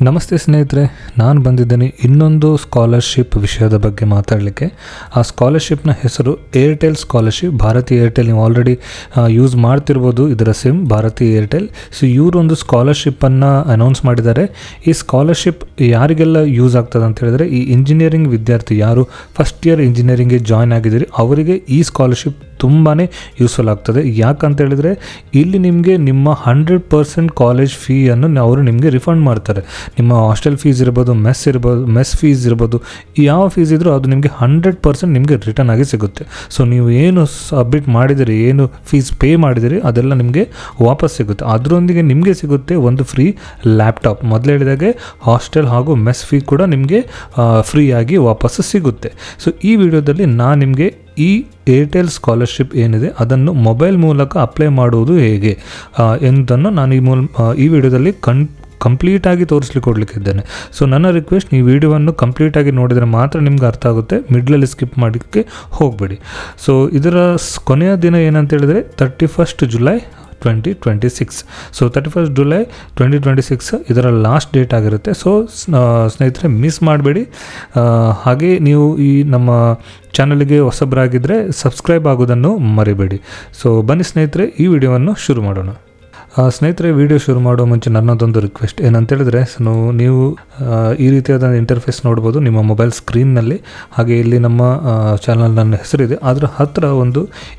ನಮಸ್ತೆ ಸ್ನೇಹಿತರೆ, ನಾನು ಬಂದಿದ್ದೇನೆ ಇನ್ನೊಂದು ಸ್ಕಾಲರ್ಶಿಪ್ ವಿಷಯದ ಬಗ್ಗೆ ಮಾತಾಡಲಿಕ್ಕೆ. ಆ ಸ್ಕಾಲರ್ಶಿಪ್ನ ಹೆಸರು ಏರ್ಟೆಲ್ ಸ್ಕಾಲರ್ಶಿಪ್. ಭಾರತಿ ಏರ್ಟೆಲ್ ನೀವು ಆಲ್ರೆಡಿ ಯೂಸ್ ಮಾಡ್ತಿರ್ಬೋದು ಇದರ ಸಿಮ್ ಭಾರತಿ ಏರ್ಟೆಲ್. ಸೊ ಇವರೊಂದು ಸ್ಕಾಲರ್ಶಿಪ್ಪನ್ನು ಅನೌನ್ಸ್ ಮಾಡಿದ್ದಾರೆ. ಈ ಸ್ಕಾಲರ್ಶಿಪ್ ಯಾರಿಗೆಲ್ಲ ಯೂಸ್ ಆಗ್ತದೆ ಅಂತ ಹೇಳಿದ್ರೆ, ಈ ಇಂಜಿನಿಯರಿಂಗ್ ವಿದ್ಯಾರ್ಥಿ ಯಾರು ಫಸ್ಟ್ ಇಯರ್ ಇಂಜಿನಿಯರಿಂಗ್ಗೆ ಜಾಯ್ನ್ ಆಗಿದ್ದೀರಿ ಅವರಿಗೆ ಈ ಸ್ಕಾಲರ್ಶಿಪ್ ತುಂಬಾ ಯೂಸ್ಫುಲ್ ಆಗ್ತದೆ. ಯಾಕಂತ ಹೇಳಿದರೆ ಇಲ್ಲಿ ನಿಮಗೆ ನಿಮ್ಮ 100% ಕಾಲೇಜ್ ಫೀಯನ್ನು ಅವರು ನಿಮಗೆ ರಿಫಂಡ್ ಮಾಡ್ತಾರೆ. ನಿಮ್ಮ ಹಾಸ್ಟೆಲ್ ಫೀಸ್ ಇರ್ಬೋದು, ಮೆಸ್ ಫೀಸ್ ಇರ್ಬೋದು, ಯಾವ ಫೀಸ್ ಇದ್ದರೂ ಅದು ನಿಮಗೆ 100% ನಿಮಗೆ ರಿಟರ್ನ್ ಆಗಿ ಸಿಗುತ್ತೆ. ಸೊ ನೀವು ಏನು ಸಬ್ಮಿಟ್ ಮಾಡಿದಿರಿ, ಏನು ಫೀಸ್ ಪೇ ಮಾಡಿದಿರಿ ಅದೆಲ್ಲ ನಿಮಗೆ ವಾಪಸ್ ಸಿಗುತ್ತೆ. ಅದರೊಂದಿಗೆ ನಿಮಗೆ ಸಿಗುತ್ತೆ ಒಂದು ಫ್ರೀ ಲ್ಯಾಪ್ಟಾಪ್. ಮೊದಲು ಹೇಳಿದಾಗೆ ಹಾಸ್ಟೆಲ್ ಹಾಗೂ ಮೆಸ್ ಫೀ ಕೂಡ ನಿಮಗೆ ಫ್ರೀಯಾಗಿ ವಾಪಸ್ಸು ಸಿಗುತ್ತೆ. ಸೊ ಈ ವಿಡಿಯೋದಲ್ಲಿ ನಾನು ನಿಮಗೆ ಈ ಏರ್ಟೆಲ್ ಸ್ಕಾಲರ್ಶಿಪ್ ಏನಿದೆ ಅದನ್ನು ಮೊಬೈಲ್ ಮೂಲಕ ಅಪ್ಲೈ ಮಾಡುವುದು ಹೇಗೆ ಎಂದನ್ನು ನಾನು ಈ ವಿಡಿಯೋದಲ್ಲಿ ಕಂಪ್ಲೀಟಾಗಿ ಕೊಡಲಿಕ್ಕಿದ್ದೇನೆ. ಸೊ ನನ್ನ ರಿಕ್ವೆಸ್ಟ್, ಈ ವಿಡಿಯೋವನ್ನು ಕಂಪ್ಲೀಟಾಗಿ ನೋಡಿದರೆ ಮಾತ್ರ ನಿಮ್ಗೆ ಅರ್ಥ ಆಗುತ್ತೆ. ಮಿಡ್ಲಲ್ಲಿ ಸ್ಕಿಪ್ ಮಾಡೋಕ್ಕೆ ಹೋಗಬೇಡಿ. ಸೊ ಇದರ ಕೊನೆಯ ದಿನ ಏನಂತ ಹೇಳಿದರೆ 31 ಜುಲೈ 2026. ಸೊ 31 ಜುಲೈ 2026 ಇದರ ಲಾಸ್ಟ್ ಡೇಟ್ ಆಗಿರುತ್ತೆ. ಸೊ ಸ್ನೇಹಿತರೆ ಮಿಸ್ ಮಾಡಬೇಡಿ. ಹಾಗೆ ನೀವು ಈ ನಮ್ಮ ಚಾನಲ್ಗೆ ಹೊಸಬರಾಗಿದ್ದರೆ ಸಬ್ಸ್ಕ್ರೈಬ್ ಆಗೋದನ್ನು ಮರಿಬೇಡಿ. ಸೊ ಬನ್ನಿ ಸ್ನೇಹಿತರೆ, ಈ ವಿಡಿಯೋವನ್ನು ಶುರು ಮಾಡೋಣ. ಸ್ನೇಹಿತರೆ, ವಿಡಿಯೋ ಶುರು ಮಾಡೋ ಮುಂಚೆ ನನ್ನದೊಂದು ರಿಕ್ವೆಸ್ಟ್ ಏನಂತ ಹೇಳಿದ್ರೆ, ನೀವು ಈ ರೀತಿಯಾದ ಇಂಟರ್ಫೇಸ್ ನೋಡ್ಬೋದು ನಿಮ್ಮ ಮೊಬೈಲ್ ಸ್ಕ್ರೀನ್ನಲ್ಲಿ. ಹಾಗೆ ಇಲ್ಲಿ ನಮ್ಮ ಚಾನಲ್ ನನ್ನ ಹೆಸರಿದೆ, ಅದರ ಹತ್ತಿರ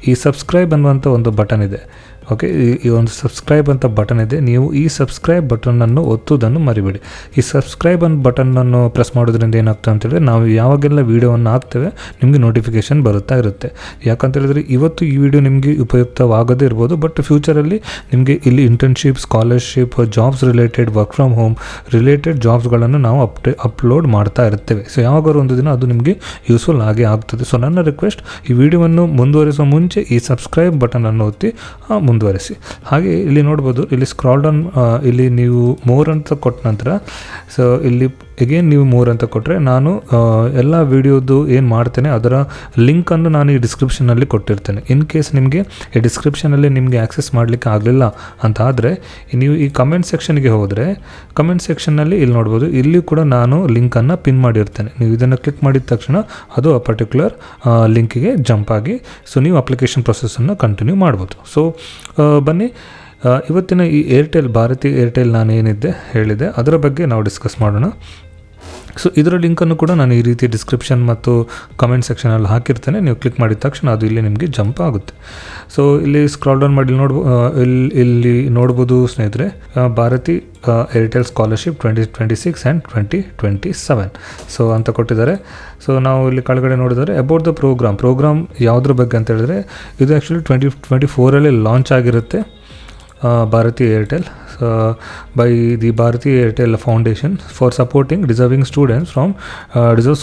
ಈ ಸಬ್ಸ್ಕ್ರೈಬ್ ಅನ್ನುವಂಥ ಒಂದು ಬಟನ್ ಇದೆ. ಓಕೆ, ಈ ಒಂದು ಸಬ್ಸ್ಕ್ರೈಬ್ ಅಂತ ಬಟನ್ ಇದೆ. ನೀವು ಈ ಸಬ್ಸ್ಕ್ರೈಬ್ ಬಟನನ್ನು ಒತ್ತುವುದನ್ನು ಮರಿಬೇಡಿ. ಈ ಸಬ್ಸ್ಕ್ರೈಬ್ ಅಂತ ಬಟನನ್ನು ಪ್ರೆಸ್ ಮಾಡೋದ್ರಿಂದ ಏನಾಗ್ತದೆ ಅಂತೇಳಿದ್ರೆ, ನಾವು ಯಾವಾಗೆಲ್ಲ ವೀಡಿಯೋವನ್ನು ಹಾಕ್ತೇವೆ ನಿಮಗೆ ನೋಟಿಫಿಕೇಷನ್ ಬರುತ್ತಾ ಇರುತ್ತೆ. ಯಾಕಂತ ಹೇಳಿದ್ರೆ ಇವತ್ತು ಈ ವಿಡಿಯೋ ನಿಮಗೆ ಉಪಯುಕ್ತವಾಗದೇ ಇರ್ಬೋದು, ಬಟ್ ಫ್ಯೂಚರಲ್ಲಿ ನಿಮಗೆ ಇಲ್ಲಿ internship, scholarship, jobs related, work from home related ಜಾಬ್ಸ್ಗಳನ್ನು ನಾವು ಅಪ್ಲೋಡ್ ಮಾಡ್ತಾ ಇರ್ತೇವೆ. ಸೊ ಯಾವಾಗಾರು ಒಂದು ದಿನ ಅದು ನಿಮಗೆ ಯೂಸ್ಫುಲ್ ಆಗೇ ಆಗ್ತದೆ. ಸೊ ನನ್ನ ರಿಕ್ವೆಸ್ಟ್, ಈ ವಿಡಿಯೋವನ್ನು ಮುಂದುವರಿಸುವ ಮುಂಚೆ ಈ ಸಬ್ಸ್ಕ್ರೈಬ್ ಬಟನನ್ನು ಒತ್ತಿ ಮುಂದುವರಿಸಿ. ಹಾಗೆ ಇಲ್ಲಿ ನೋಡ್ಬೋದು, ಇಲ್ಲಿ ಸ್ಕ್ರಾಲ್ ಡೌನ್, ಇಲ್ಲಿ ನೀವು ಮೋರ್ ಅಂತ ಕೊಟ್ಟ ನಂತರ ಸೊ ಇಲ್ಲಿ ಎಗೇನ್ ನೀವು ಮೋರ್ ಅಂತ ಕೊಟ್ಟರೆ ನಾನು ಎಲ್ಲ ವಿಡಿಯೋದು ಏನು ಮಾಡ್ತೇನೆ ಅದರ ಲಿಂಕನ್ನು ನಾನು ಈ ಡಿಸ್ಕ್ರಿಪ್ಷನಲ್ಲಿ ಕೊಟ್ಟಿರ್ತೇನೆ. ಇನ್ ಕೇಸ್ ನಿಮಗೆ ಈ ಡಿಸ್ಕ್ರಿಪ್ಷನಲ್ಲಿ ನಿಮಗೆ ಆ್ಯಕ್ಸೆಸ್ ಮಾಡಲಿಕ್ಕೆ ಆಗಲಿಲ್ಲ ಅಂತ ಆದರೆ ನೀವು ಈ ಕಮೆಂಟ್ ಸೆಕ್ಷನ್ಗೆ ಹೋದರೆ ಕಮೆಂಟ್ ಸೆಕ್ಷನ್ನಲ್ಲಿ ಇಲ್ಲಿ ನೋಡ್ಬೋದು, ಇಲ್ಲಿ ಕೂಡ ನಾನು ಲಿಂಕನ್ನು ಪಿನ್ ಮಾಡಿರ್ತೇನೆ. ನೀವು ಇದನ್ನು ಕ್ಲಿಕ್ ಮಾಡಿದ ತಕ್ಷಣ ಅದು ಆ ಪರ್ಟಿಕ್ಯುಲರ್ ಲಿಂಕಿಗೆ ಜಂಪ್ ಆಗಿ ಸೊ ನೀವು ಅಪ್ಲಿಕೇಶನ್ ಪ್ರೊಸೆಸನ್ನು ಕಂಟಿನ್ಯೂ ಮಾಡ್ಬೋದು. ಸೊ ಬನ್ನಿ, ಇವತ್ತಿನ ಈ ಭಾರತಿ ಏರ್ಟೆಲ್ ನಾನು ಏನಿದ್ದೆ ಹೇಳಿದೆ ಅದರ ಬಗ್ಗೆ ನಾವು ಡಿಸ್ಕಸ್ ಮಾಡೋಣ. ಸೊ ಇದರ ಲಿಂಕನ್ನು ಕೂಡ ನಾನು ಈ ರೀತಿ ಡಿಸ್ಕ್ರಿಪ್ಷನ್ ಮತ್ತು ಕಮೆಂಟ್ ಸೆಕ್ಷನಲ್ಲಿ ಹಾಕಿರ್ತೇನೆ. ನೀವು ಕ್ಲಿಕ್ ಮಾಡಿದ ತಕ್ಷಣ ಅದು ಇಲ್ಲಿ ನಿಮಗೆ ಜಂಪ್ ಆಗುತ್ತೆ. ಸೊ ಇಲ್ಲಿ ಸ್ಕ್ರಾಲ್ ಡೌನ್ ಮಾಡಿ ಇಲ್ಲಿ ನೋಡ್ಬೋದು ಸ್ನೇಹಿತರೆ, Bharti Airtel scholarship 2026 and 2027 so ಅಂತ ಕೊಟ್ಟಿದ್ದಾರೆ. ಸೊ ನಾವು ಇಲ್ಲಿ ಕೆಳಗಡೆ ನೋಡಿದರೆ ಅಬೌಟ್ ದ ಪ್ರೋಗ್ರಾಮ್ ಯಾವುದ್ರ ಬಗ್ಗೆ ಅಂತ ಹೇಳಿದ್ರೆ, ಇದು ಆ್ಯಕ್ಚುಲಿ 2024 ಲಾಂಚ್ ಆಗಿರುತ್ತೆ. Bharti Airtel by the Bharati Airtel Foundation for supporting deserving students from deserve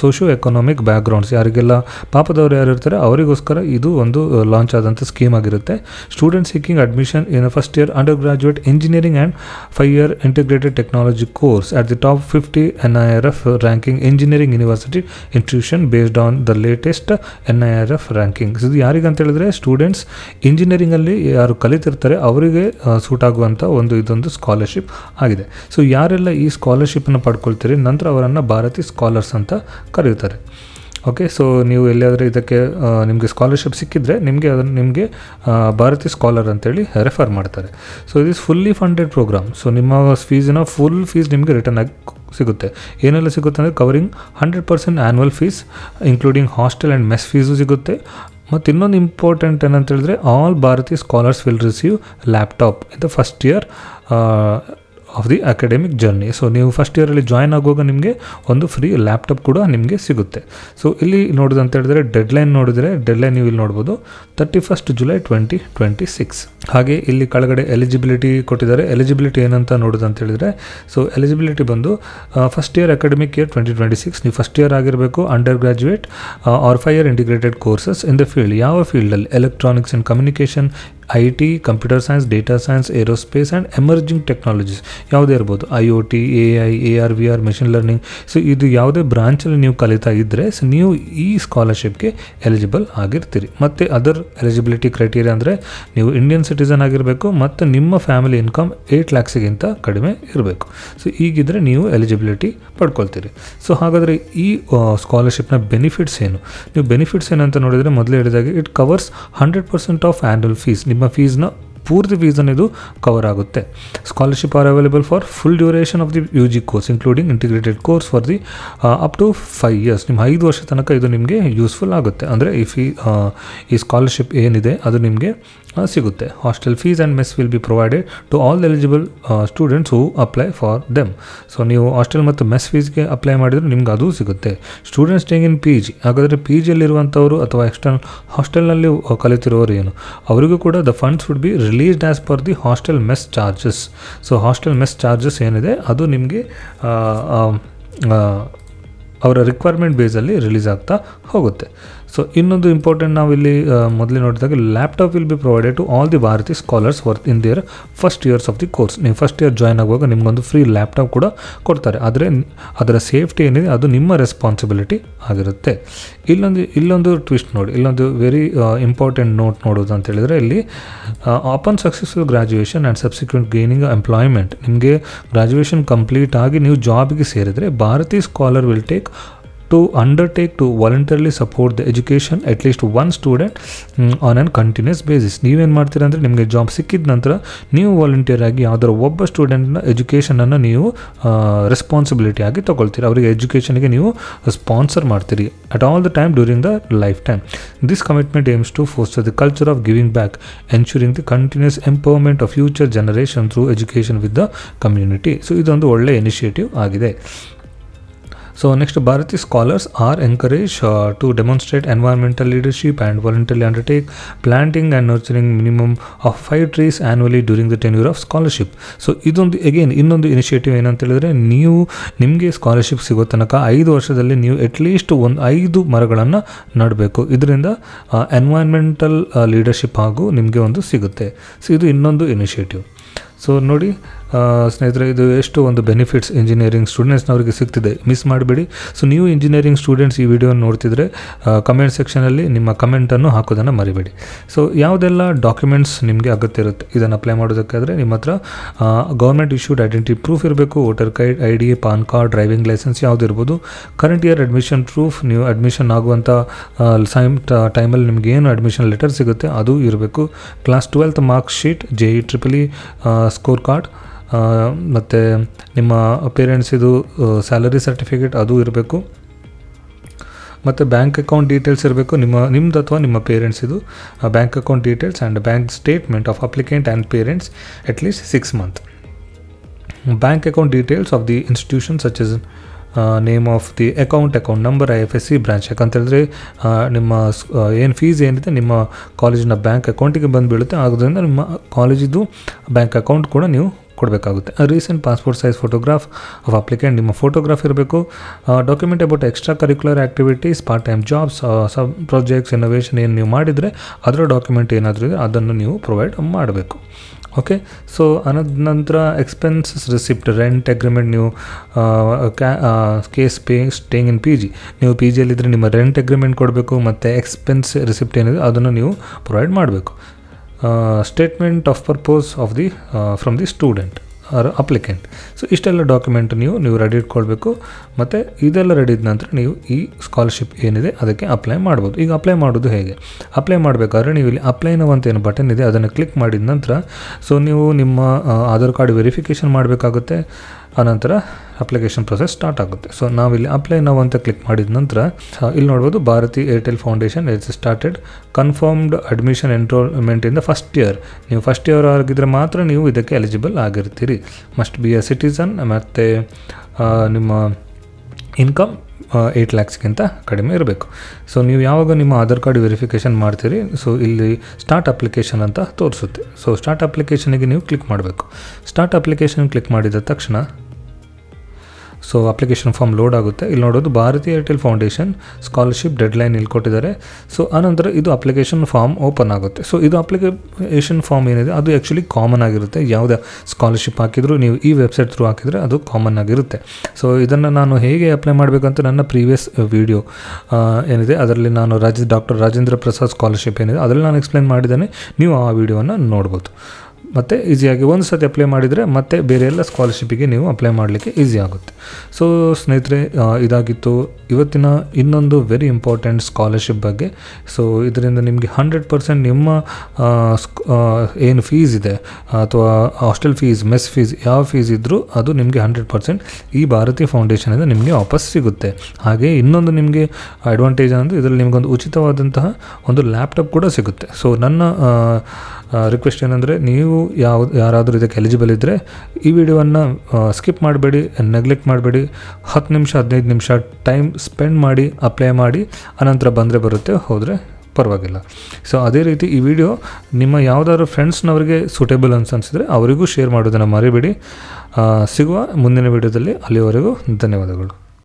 socio-economic backgrounds. ಯಾರಿಗೆಲ್ಲ ಪಾಪದವರು ಯಾರು ಇರ್ತಾರೆ ಅವರಿಗೋಸ್ಕರ ಇದು ಒಂದು ಲಾಂಚ್ ಆದಂಥ ಸ್ಕೀಮ್ ಆಗಿರುತ್ತೆ. Student seeking admission in first year under graduate engineering and 5 year integrated technology course at the top 50 NIRF ranking engineering university institution based on the latest NIRF ranking. ಇದು ಯಾರಿಗೆ ಅಂತ ಹೇಳಿದ್ರೆ, ಸ್ಟೂಡೆಂಟ್ಸ್ ಇಂಜಿನಿಯರಿಂಗಲ್ಲಿ ಯಾರು ಕಲಿತಿರ್ತಾರೆ ಅವರಿಗೆ suit ಆಗುವಂಥ ಇದೊಂದು scholarship ಆಗಿದೆ. So ಯಾರೆಲ್ಲ ಈ ಸ್ಕಾಲರ್ಶಿಪ್ಪನ್ನು ಪಡ್ಕೊಳ್ತೀರಿ ನಂತರ ಅವರನ್ನು ಭಾರತಿ ಸ್ಕಾಲರ್ಸ್ ಅಂತ ಕರೆಯುತ್ತಾರೆ. ಓಕೆ, ಸೊ ನೀವು ಎಲ್ಲಿಯಾದರೆ ಇದಕ್ಕೆ ನಿಮಗೆ ಸ್ಕಾಲರ್ಶಿಪ್ ಸಿಕ್ಕಿದ್ರೆ ನಿಮಗೆ ಭಾರತಿ ಸ್ಕಾಲರ್ ಅಂತೇಳಿ ರೆಫರ್ ಮಾಡ್ತಾರೆ. ಸೊ ಇದು ಫುಲ್ಲಿ ಫಂಡೆಡ್ ಪ್ರೋಗ್ರಾಮ್. ಸೊ ನಿಮ್ಮ ಫೀಸಿನ ಫುಲ್ ಫೀಸ್ ನಿಮಗೆ ರಿಟರ್ನ್ ಆಗಿ ಸಿಗುತ್ತೆ. ಏನೆಲ್ಲ ಸಿಗುತ್ತೆ ಅಂದರೆ covering 100% annual fees including hostel and mess fees ಸಿಗುತ್ತೆ. ಮತ್ತು ಇನ್ನೊಂದು ಇಂಪಾರ್ಟೆಂಟ್ ಏನಂತ ಹೇಳಿದ್ರೆ, all Bharti scholars will receive laptop in the first year of the academic journey. So ನೀವು ಫಸ್ಟ್ ಇಯರಲ್ಲಿ ಜಾಯ್ನ್ ಆಗುವಾಗ ನಿಮಗೆ ಒಂದು ಫ್ರೀ ಲ್ಯಾಪ್ಟಾಪ್ ಕೂಡ ನಿಮಗೆ ಸಿಗುತ್ತೆ. ಸೊ ಇಲ್ಲಿ ನೋಡೋದು ಅಂತ ಹೇಳಿದ್ರೆ ಡೆಡ್ಲೈನ್ ನೀವು ಇಲ್ಲಿ ನೋಡ್ಬೋದು 31 ಜುಲೈ 2026. ಹಾಗೆ ಇಲ್ಲಿ ಕೆಳಗಡೆ ಎಲಿಜಿಬಿಲಿಟಿ ಕೊಟ್ಟಿದ್ದಾರೆ. ಎಲಿಜಿಬಿಲಿಟಿ ಏನಂತ ನೋಡೋದು ಅಂತ ಹೇಳಿದ್ರೆ, ಸೊ ಎಲಿಜಿಬಿಲಿಟಿ ಬಂದು ಫಸ್ಟ್ ಇಯರ್ ಅಕಾಡೆಮಿಕ್ ಇಯರ್ 2026 ನೀವು ಫಸ್ಟ್ ಇಯರ್ ಆಗಿರಬೇಕು, undergraduate or 5 year integrated courses in the field. ಯಾವ ಫೀಲ್ಡಲ್ಲಿ? Electronics and communication, IT, computer science, data science, aerospace and emerging technologies ಯಾವುದೇ ಇರ್ಬೋದು, IoT, AI, AR, VR, machine learning. So ಇದು ಯಾವುದೇ ಬ್ರಾಂಚಲ್ಲಿ ನೀವು ಕಲಿತಾ ಇದ್ದರೆ ಸೊ ನೀವು ಈ ಸ್ಕಾಲರ್ಶಿಪ್ಗೆ ಎಲಿಜಿಬಲ್ ಆಗಿರ್ತೀರಿ. ಮತ್ತು ಅದರ್ ಎಲಿಜಿಬಿಲಿಟಿ ಕ್ರೈಟೀರಿಯಾ ಅಂದರೆ ನೀವು ಇಂಡಿಯನ್ ಸಿಟಿಸನ್ ಆಗಿರಬೇಕು ಮತ್ತು ನಿಮ್ಮ ಫ್ಯಾಮಿಲಿ ಇನ್ಕಮ್ 8 lakhsಗಿಂತ ಕಡಿಮೆ ಇರಬೇಕು. ಸೊ ಈಗಿದ್ರೆ ನೀವು ಎಲಿಜಿಬಿಲಿಟಿ ಪಡ್ಕೊಳ್ತೀರಿ. ಸೊ ಹಾಗಾದರೆ ಈ ಸ್ಕಾಲರ್ಶಿಪ್ನ ಬೆನಿಫಿಟ್ಸ್ ಏನು? ನೀವು ಬೆನಿಫಿಟ್ಸ್ ಏನಂತ ನೋಡಿದರೆ ಮೊದಲೇ ಹೇಳಿದಾಗೆ it covers 100% of annual fees. ನಿಮ್ಮ ಫೀಸ್ನ ಪೂರ್ತಿ ಫೀಸನ್ನು ಇದು ಕವರ್ ಆಗುತ್ತೆ. Scholarship are available for full duration of the UG course including integrated course for the up to 5 years. ನಿಮ್ಮ 5 ವರ್ಷ ತನಕ ಇದು ನಿಮಗೆ ಯೂಸ್ಫುಲ್ ಆಗುತ್ತೆ. ಅಂದರೆ ಈ ಸ್ಕಾಲರ್ಶಿಪ್ ಏನಿದೆ ಅದು ನಿಮಗೆ ಸಿಗುತ್ತೆ. Hostel fees and mess will be provided to all eligible students who apply for them. So ನೀವು ಹಾಸ್ಟೆಲ್ ಮತ್ತು ಮೆಸ್ ಫೀಸ್ಗೆ ಅಪ್ಲೈ ಮಾಡಿದರೆ ನಿಮ್ಗೆ ಅದು ಸಿಗುತ್ತೆ. ಸ್ಟೂಡೆಂಟ್ಸ್ ಸ್ಟೇಯಿಂಗ್ ಇನ್ PG, ಹಾಗಾದರೆ PGಯಲ್ಲಿರುವಂಥವರು ಅಥವಾ ಎಕ್ಸ್ಟರ್ನಲ್ ಹಾಸ್ಟೆಲ್ನಲ್ಲಿ ಕಲಿತಿರೋರು ಏನು ಅವರಿಗೂ ಕೂಡ the funds would be released as per the hostel mess charges. So hostel mess charges ಏನಿದೆ ಅದು ನಿಮಗೆ ಅವರ ರಿಕ್ವೈರ್ಮೆಂಟ್ ಬೇಸಲ್ಲಿ ರಿಲೀಸ್ ಆಗ್ತಾ ಹೋಗುತ್ತೆ. ಸೊ ಇನ್ನೊಂದು ಇಂಪಾರ್ಟೆಂಟ್ ನಾವಿಲ್ಲಿ ಮೊದಲೇ ನೋಡಿದಾಗ laptop will be provided to all the Bharti scholars work in their first years of the course. ನೀವು ಫಸ್ಟ್ ಇಯರ್ ಜಾಯ್ನ್ ಆಗುವಾಗ ನಿಮಗೊಂದು ಫ್ರೀ ಲ್ಯಾಪ್ಟಾಪ್ ಕೂಡ ಕೊಡ್ತಾರೆ. ಆದರೆ ಅದರ ಸೇಫ್ಟಿ ಏನಿದೆ ಅದು ನಿಮ್ಮ ರೆಸ್ಪಾನ್ಸಿಬಿಲಿಟಿ ಆಗಿರುತ್ತೆ. ಇಲ್ಲೊಂದು ಟ್ವಿಸ್ಟ್ ನೋಡಿ, ಇಲ್ಲೊಂದು ವೆರಿ ಇಂಪಾರ್ಟೆಂಟ್ ನೋಟ್ ನೋಡೋದು ಅಂತ ಹೇಳಿದರೆ ಇಲ್ಲಿ upon successful graduation and subsequent gaining employment, ನಿಮಗೆ ಗ್ರ್ಯಾಜುಯೇಷನ್ ಕಂಪ್ಲೀಟ್ ಆಗಿ ನೀವು ಜಾಬ್ಗೆ ಸೇರಿದರೆ Bharti scholar will to undertake to voluntarily support the education at least one student on an continuous basis. ನೀವೇನು ಮಾಡ್ತೀರಾ ಅಂದರೆ ನಿಮಗೆ ಜಾಬ್ ಸಿಕ್ಕಿದ ನಂತರ ನೀವು ವಾಲಂಟಿಯರ್ ಆಗಿ ಯಾವುದರ ಒಬ್ಬ ಸ್ಟೂಡೆಂಟ್ನ ಎಜುಕೇಷನನ್ನು ನೀವು ರೆಸ್ಪಾನ್ಸಿಬಿಲಿಟಿ ಆಗಿ ತೊಗೊಳ್ತೀರಿ. ಅವರಿಗೆ ಎಜುಕೇಷನ್ಗೆ ನೀವು ಸ್ಪಾನ್ಸರ್ ಮಾಡ್ತೀರಿ at all the time during the lifetime. This commitment aims to foster the culture of giving back, ensuring the continuous empowerment of future generation through education with the community. So ಇದೊಂದು ಒಳ್ಳೆಯ initiative ಆಗಿದೆ. So next, Bharati scholars are encouraged to demonstrate environmental leadership and voluntarily undertake planting and nurturing minimum of 5 trees annually during the tenure of scholarship. So ಇದೊಂದು ಇನ್ನೊಂದು initiative ಏನಂತ ಹೇಳಿದ್ರೆ, ನೀವು ನಿಮಗೆ scholarship ಸಿಗೋ ತನಕ 5 ವರ್ಷದಲ್ಲಿ ನೀವು ಅಟ್ಲೀಸ್ಟ್ 5 ಮರಗಳನ್ನು ನೆಡಬೇಕು. ಇದರಿಂದ ಎನ್ವೈರ್ಮೆಂಟಲ್ ಲೀಡರ್ಶಿಪ್ ಹಾಗೂ ನಿಮಗೆ ಒಂದು ಸಿಗುತ್ತೆ. ಸೊ ಇದು ಇನ್ನೊಂದು ಇನಿಷಿಯೇಟಿವ್. ಸೊ ನೋಡಿ ಸ್ನೇಹಿತರೆ, ಇದು ಎಷ್ಟು ಒಂದು ಬೆನಿಫಿಟ್ಸ್ ಇಂಜಿನಿಯರಿಂಗ್ ಸ್ಟೂಡೆಂಟ್ಸ್ನವರಿಗೆ ಸಿಗ್ತಿದೆ, ಮಿಸ್ ಮಾಡಬೇಡಿ. ಸೊ ನೀವು ಇಂಜಿನಿಯರಿಂಗ್ ಸ್ಟೂಡೆಂಟ್ಸ್ ಈ ವಿಡಿಯೋನ ನೋಡ್ತಿದ್ರೆ ಕಮೆಂಟ್ ಸೆಕ್ಷನಲ್ಲಿ ನಿಮ್ಮ ಕಮೆಂಟನ್ನು ಹಾಕೋದನ್ನು ಮರಿಬೇಡಿ. ಸೊ ಯಾವುದೆಲ್ಲ ಡಾಕ್ಯುಮೆಂಟ್ಸ್ ನಿಮಗೆ ಅಗತ್ಯ ಇರುತ್ತೆ ಇದನ್ನು ಅಪ್ಲೈ ಮಾಡೋದಕ್ಕಾದರೆ ನಿಮ್ಮ ಹತ್ರ ಗೌರ್ಮೆಂಟ್ ಇಶ್ಯೂಡ್ ಐಡೆಂಟಿಟಿ ಪ್ರೂಫ್ ಇರಬೇಕು, voter card, ID, PAN card, driving licence ಯಾವುದಿರ್ಬೋದು, ಕರೆಂಟ್ ಇಯರ್ ಅಡ್ಮಿಷನ್ ಪ್ರೂಫ್, ನೀವು ಅಡ್ಮಿಷನ್ ಆಗುವಂಥ ಟೈಮಲ್ಲಿ ನಿಮಗೆ ಏನು ಅಡ್ಮಿಷನ್ ಲೆಟರ್ ಸಿಗುತ್ತೆ ಅದು ಇರಬೇಕು, class 12th marks sheet, JEE EEE score card, ಮತ್ತು ನಿಮ್ಮ ಪೇರೆಂಟ್ಸಿದು ಸ್ಯಾಲರಿ ಸರ್ಟಿಫಿಕೇಟ್ ಅದು ಇರಬೇಕು, ಮತ್ತು ಬ್ಯಾಂಕ್ ಅಕೌಂಟ್ ಡೀಟೇಲ್ಸ್ ಇರಬೇಕು, ನಿಮ್ಮದು ಅಥವಾ ನಿಮ್ಮ ಪೇರೆಂಟ್ಸಿದು bank account details and bank statement of applicant and parents at least 6 months. Bank account details of the institution such as name of the account number, IFSC branch. ಯಾಕಂತೇಳಿದ್ರೆ ನಿಮ್ಮ ಏನು ಫೀಸ್ ಏನಿದೆ ನಿಮ್ಮ ಕಾಲೇಜಿನ ಬ್ಯಾಂಕ್ ಅಕೌಂಟಿಗೆ ಬಂದು ಬೀಳುತ್ತೆ. ಆದ್ದರಿಂದ ನಿಮ್ಮ ಕಾಲೇಜಿದು ಬ್ಯಾಂಕ್ ಅಕೌಂಟ್ ಕೂಡ ನೀವು ಕೊಡಬೇಕಾಗುತ್ತೆ. Recent passport size photograph of applicant, ನಿಮ್ಮ ಫೋಟೋಗ್ರಾಫ್ ಇರಬೇಕು. Document about extra curricular activities, part time jobs, sub projects, innovation ಏನು ನೀವು ಮಾಡಿದರೆ ಅದರ ಡಾಕ್ಯುಮೆಂಟ್ ಏನಾದರೂ ಇದೆ ಅದನ್ನು ನೀವು ಪ್ರೊವೈಡ್ ಮಾಡಬೇಕು. ಓಕೆ. ಸೊ ನಂತರ ಎಕ್ಸ್ಪೆನ್ಸಸ್ ರಿಸಿಪ್ಟ್, ರೆಂಟ್ ಅಗ್ರಿಮೆಂಟ್, ನೀವು ಕೇಸ್ ಸ್ಟೇಯಿಂಗ್ ಇನ್ PG, ನೀವು PGಯಲ್ಲಿದ್ದರೆ ನಿಮ್ಮ ರೆಂಟ್ ಅಗ್ರಿಮೆಂಟ್ ಕೊಡಬೇಕು, ಮತ್ತು ಎಕ್ಸ್ಪೆನ್ಸ್ ರಿಸಿಪ್ಟ್ ಏನಿದೆ ಅದನ್ನು ನೀವು ಪ್ರೊವೈಡ್ ಮಾಡಬೇಕು. Statement of purpose of the from the student or applicant. So ಇಷ್ಟೆಲ್ಲ ಡಾಕ್ಯುಮೆಂಟ್ ನೀವು ರೆಡಿ ಇಟ್ಕೊಳ್ಬೇಕು. ಮತ್ತು ಇದೆಲ್ಲ ರೆಡಿ ಇದ್ದ ನಂತರ ನೀವು ಈ ಸ್ಕಾಲರ್ಶಿಪ್ ಏನಿದೆ ಅದಕ್ಕೆ ಅಪ್ಲೈ ಮಾಡ್ಬೋದು. ಈಗ ಅಪ್ಲೈ ಮಾಡೋದು ಹೇಗೆ? ಅಪ್ಲೈ ಮಾಡಬೇಕಾದ್ರೆ ನೀವು ಇಲ್ಲಿ ಅಪ್ಲೈ ನೌ ಅಂತ ಏನು ಬಟನ್ ಇದೆ ಅದನ್ನು ಕ್ಲಿಕ್ ಮಾಡಿದ ನಂತರ ಸೊ ನೀವು ನಿಮ್ಮ ಆಧಾರ್ ಕಾರ್ಡ್ ವೆರಿಫಿಕೇಷನ್ ಮಾಡಬೇಕಾಗುತ್ತೆ. ಆನಂತರ ಅಪ್ಲಿಕೇಶನ್ ಪ್ರೊಸೆಸ್ ಸ್ಟಾರ್ಟ್ ಆಗುತ್ತೆ. ಸೊ ನಾವಿಲ್ಲಿ ಅಪ್ಲೈ ನೌ ಅಂತ ಕ್ಲಿಕ್ ಮಾಡಿದ ನಂತರ ಇಲ್ಲಿ ನೋಡ್ಬೋದು Bharti Airtel foundation it's started confirmed admission enrolment in the first year. ನೀವು ಫಸ್ಟ್ ಇಯರ್ ಆಗಿದ್ದರೆ ಮಾತ್ರ ನೀವು ಇದಕ್ಕೆ ಎಲಿಜಿಬಲ್ ಆಗಿರ್ತೀರಿ. ಮಸ್ಟ್ ಬಿ ಎ ಸಿಟಿಸನ್, ಮತ್ತು ನಿಮ್ಮ ಇನ್ಕಮ್ 8 lakhsಗಿಂತ ಕಡಿಮೆ ಇರಬೇಕು. ಸೊ ನೀವು ಯಾವಾಗ ನಿಮ್ಮ ಆಧಾರ್ ಕಾರ್ಡ್ ವೆರಿಫಿಕೇಷನ್ ಮಾಡ್ತೀರಿ ಸೊ ಇಲ್ಲಿ ಸ್ಟಾರ್ಟ್ ಅಪ್ಲಿಕೇಶನ್ ಅಂತ ತೋರಿಸುತ್ತೆ. ಸೊ ಸ್ಟಾರ್ಟ್ ಅಪ್ಲಿಕೇಶನಿಗೆ ನೀವು ಕ್ಲಿಕ್ ಮಾಡಬೇಕು. ಸ್ಟಾರ್ಟ್ ಅಪ್ಲಿಕೇಶನ್ ಕ್ಲಿಕ್ ಮಾಡಿದ ತಕ್ಷಣ ಸೊ ಅಪ್ಲಿಕೇಶನ್ ಫಾರ್ಮ್ ಲೋಡ್ ಆಗುತ್ತೆ. ಇಲ್ಲಿ ನೋಡೋದು ಭಾರತೀಯ ಏರ್ಟೆಲ್ ಫೌಂಡೇಶನ್ ಸ್ಕಾಲರ್ಶಿಪ್ ಡೆಡ್ಲೈನ್ ಇಲ್ಲಿ ಕೊಟ್ಟಿದ್ದಾರೆ. ಸೊ ಆನಂತರ ಇದು ಅಪ್ಲಿಕೇಶನ್ ಫಾರ್ಮ್ ಓಪನ್ ಆಗುತ್ತೆ. ಸೊ ಇದು ಅಪ್ಲಿಕೇಶನ್ ಫಾರ್ಮ್ ಏನಿದೆ ಅದು ಆ್ಯಕ್ಚುಲಿ ಕಾಮನ್ ಆಗಿರುತ್ತೆ. ಯಾವುದೇ ಸ್ಕಾಲರ್ಶಿಪ್ ಹಾಕಿದರೂ ನೀವು ಈ ವೆಬ್ಸೈಟ್ ಥ್ರೂ ಹಾಕಿದರೆ ಅದು ಕಾಮನ್ ಆಗಿರುತ್ತೆ. ಸೊ ಇದನ್ನು ನಾನು ಹೇಗೆ ಅಪ್ಲೈ ಮಾಡಬೇಕಂತ ನನ್ನ ಪ್ರೀವಿಯಸ್ ವಿಡಿಯೋ ಏನಿದೆ ಅದರಲ್ಲಿ ನಾನು ಡಾಕ್ಟರ್ ರಾಜೇಂದ್ರ ಪ್ರಸಾದ್ ಸ್ಕಾಲರ್ಶಿಪ್ ಏನಿದೆ ಅದರಲ್ಲಿ ನಾನು ಎಕ್ಸ್ಪ್ಲೇನ್ ಮಾಡಿದ್ದೇನೆ. ನೀವು ಆ ವಿಡಿಯೋನ ನೋಡ್ಬೋದು. ಮತ್ತು ಈಸಿಯಾಗಿ ಒಂದು ಸತಿ ಅಪ್ಲೈ ಮಾಡಿದರೆ ಮತ್ತೆ ಬೇರೆ ಎಲ್ಲ ಸ್ಕಾಲರ್ಶಿಪ್ಪಿಗೆ ನೀವು ಅಪ್ಲೈ ಮಾಡಲಿಕ್ಕೆ ಈಸಿ ಆಗುತ್ತೆ. ಸೊ ಸ್ನೇಹಿತರೆ, ಇದಾಗಿತ್ತು ಇವತ್ತಿನ ಇನ್ನೊಂದು ವೆರಿ ಇಂಪಾರ್ಟೆಂಟ್ ಸ್ಕಾಲರ್ಶಿಪ್ ಬಗ್ಗೆ. ಸೊ ಇದರಿಂದ ನಿಮಗೆ 100% ನಿಮ್ಮ ಏನು ಫೀಸ್ ಇದೆ ಅಥವಾ ಹಾಸ್ಟೆಲ್ ಫೀಸ್, ಮೆಸ್ ಫೀಸ್, ಯಾವ ಫೀಸ್ ಇದ್ದರೂ ಅದು ನಿಮಗೆ 100% ಈ ಭಾರತೀಯ ಫೌಂಡೇಶನಿಂದ ನಿಮಗೆ ವಾಪಸ್ ಸಿಗುತ್ತೆ. ಹಾಗೆ ಇನ್ನೊಂದು ನಿಮಗೆ ಅಡ್ವಾಂಟೇಜ್ ಅಂದರೆ ಇದರಲ್ಲಿ ನಿಮಗೊಂದು ಉಚಿತವಾದಂತಹ ಒಂದು ಲ್ಯಾಪ್ಟಾಪ್ ಕೂಡ ಸಿಗುತ್ತೆ. ಸೊ ನನ್ನ ರಿಕ್ವೆಸ್ಟ್ ಏನಂದರೆ ನೀವು ಯಾರಾದರೂ ಇದಕ್ಕೆ ಎಲಿಜಿಬಲ್ ಇದ್ದರೆ ಈ ವಿಡಿಯೋವನ್ನು ಸ್ಕಿಪ್ ಮಾಡಬೇಡಿ, ನೆಗ್ಲೆಕ್ಟ್ ಮಾಡಬೇಡಿ. 10 ನಿಮಿಷ 15 ನಿಮಿಷ ಟೈಮ್ ಸ್ಪೆಂಡ್ ಮಾಡಿ ಅಪ್ಲೈ ಮಾಡಿ, ಅನಂತರ ಬಂದರೆ ಬರುತ್ತೆ, ಹೋದರೆ ಪರವಾಗಿಲ್ಲ. ಸೊ ಅದೇ ರೀತಿ ಈ ವಿಡಿಯೋ ನಿಮ್ಮ ಯಾವುದಾದ್ರು ಫ್ರೆಂಡ್ಸ್ನವ್ರಿಗೆ ಸೂಟೇಬಲ್ ಅನಿಸಿದ್ರೆ ಅವರಿಗೂ ಶೇರ್ ಮಾಡೋದನ್ನು ಮರಿಬೇಡಿ. ಸಿಗುವ ಮುಂದಿನ ವಿಡಿಯೋದಲ್ಲಿ. ಅಲ್ಲಿವರೆಗೂ ಧನ್ಯವಾದಗಳು.